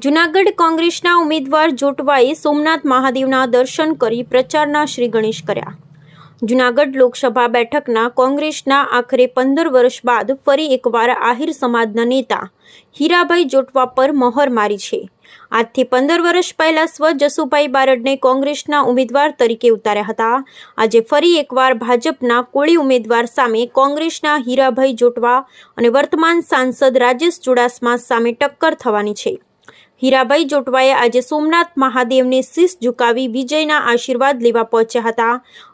જૂનાગઢ કોંગ્રેસના ઉમેદવાર જોટવાએ સોમનાથ મહાદેવના દર્શન કરી પ્રચારના શ્રી ગણેશ કર્યા। જૂનાગઢ લોકસભા બેઠકના કોંગ્રેસના આખરે 15 વર્ષ બાદ ફરી એકવાર આહિર સમાજના નેતા હીરાભાઈ જોટવા પર મહોર મારી છે। આજથી 15 વર્ષ પહેલા સ્વ જસુભાઈ બારડને કોંગ્રેસના ઉમેદવાર તરીકે ઉતાર્યા હતા। આજે ફરી એકવાર ભાજપના કોળી ઉમેદવાર સામે કોંગ્રેસના હીરાભાઈ જોટવા અને વર્તમાન સાંસદ રાજેશ ચુડાસમા સામે ટક્કર થવાની છે। હીરાભાઈ જોટવાએ આજે સોમનાથ મહાદેવને શીશ ઝુકાવી વિજયના આશીર્વાદ લેવા પહોંચ્યા હતા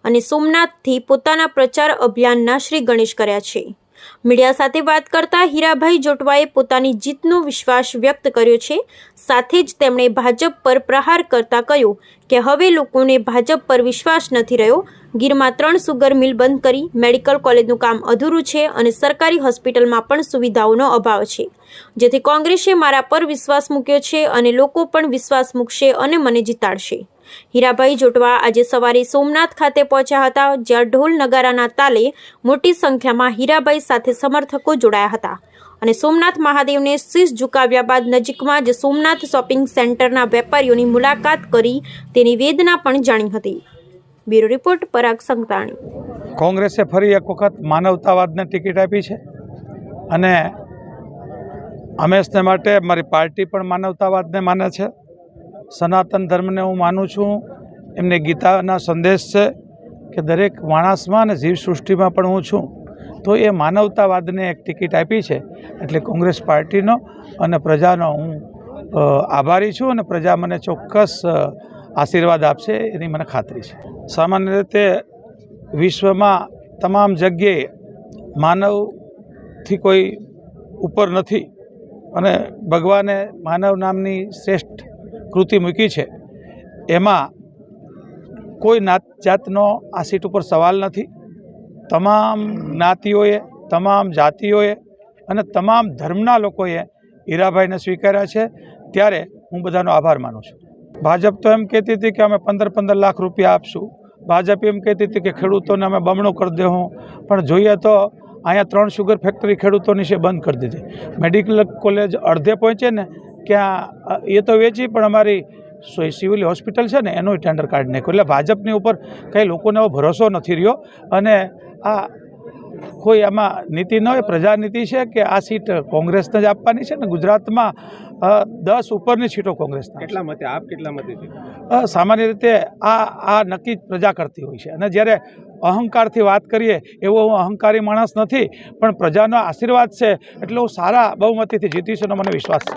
અને સોમનાથથી પોતાના પ્રચાર અભિયાનના શ્રી ગણેશ કર્યા છે। મીડિયા સાથે વાત કરતા હીરાભાઈ જોટવાએ પોતાની જીતનો વિશ્વાસ વ્યક્ત કર્યો છે। સાથે જ તેમણે ભાજપ પર પ્રહાર કરતા કહ્યું કે હવે લોકોને ભાજપ પર વિશ્વાસ નથી રહ્યો। ગીરમાં 3 સુગર મિલ બંધ કરી મેડિકલ કોલેજનું કામ અધૂરું છે અને સરકારી હોસ્પિટલમાં પણ સુવિધાઓનો અભાવ છે, જેથી કોંગ્રેસે મારા પર વિશ્વાસ મૂક્યો છે અને લોકો પણ વિશ્વાસ મૂકશે અને મને જીતાડશે। હીરાભાઈ જોટવા આજે સવારે સોમનાથ ખાતે પહોંચ્યા હતા, જ્યાં ઢોલ નગારાના તાલે મોટી સંખ્યામાં હીરાભાઈ સાથે સમર્થકો જોડાયા હતા અને સોમનાથ મહાદેવને શીશ ઝુકાવ્યા બાદ નજીકમાં જ સોમનાથ શોપિંગ સેન્ટરના વેપારીઓની મુલાકાત કરી તેની વેદના પણ જાણી હતી। બ્યુરો રિપોર્ટ પરાગ સંતાણી। કોંગ્રેસે ફરી એક વખત માનવતાવાદને ટિકિટ આપી છે અને હંમેશને માટે મારી પાર્ટી પણ માનવતાવાદને માને છે। સનાતન ધર્મને હું માનું છું। એમને ગીતાના સંદેશ છે કે દરેક માણસમાં અને જીવસૃષ્ટિમાં પણ હું છું, તો એ માનવતાવાદને એક ટિકિટ આપી છે એટલે કોંગ્રેસ પાર્ટીનો અને પ્રજાનો હું આભારી છું અને પ્રજા મને ચોક્કસ આશીર્વાદ આપશે એની મને ખાતરી છે। સામાન્ય રીતે વિશ્વમાં તમામ જગ્યાએ માનવથી કોઈ ઉપર નથી અને ભગવાને માનવ નામની શ્રેષ્ઠ કૃતિ મૂકી છે। એમાં કોઈ નાત જાતનો આ સીટ ઉપર સવાલ નથી। તમામ જ્ઞાતિઓએ, તમામ જાતિઓએ અને તમામ ધર્મના લોકોએ હીરાભાઈને સ્વીકાર્યા છે, ત્યારે હું બધાનો આભાર માનું છું। ભાજપ તો એમ કહેતી હતી કે અમે 15 લાખ રૂપિયા આપશું, ભાજપ એમ કહેતી હતી કે ખેડૂતોને અમે બમણું કરી દેવું, પણ જોઈએ તો અહીંયા 3 શુગર ફેક્ટરી ખેડૂતોની છે બંધ કરી દીધી। મેડિકલ કોલેજ અડધે પહોંચે ને ક્યાં એ તો વેચી, પણ અમારી સિવિલ હોસ્પિટલ છે ને એનું ટેન્ડર કાઢી નાખ્યું। એટલે ભાજપની ઉપર કંઈ લોકોને એવો ભરોસો નથી રહ્યો અને આ કોઈ આમાં નીતિ ન હોય, પ્રજાનીતિ છે કે આ સીટ કોંગ્રેસને જ આપવાની છે ને ગુજરાતમાં 10 ઉપરની સીટો કોંગ્રેસના। કેટલા મતે આપ કેટલા મતે છે? સામાન્ય રીતે આ નક્કી પ્રજા કરતી હોય છે અને જ્યારે અહંકારથી વાત કરીએ એવો હું અહંકારી માણસ નથી, પણ પ્રજાનો આશીર્વાદ છે એટલે હું સારા બહુમતીથી જીતીશ એનો મને વિશ્વાસ છે।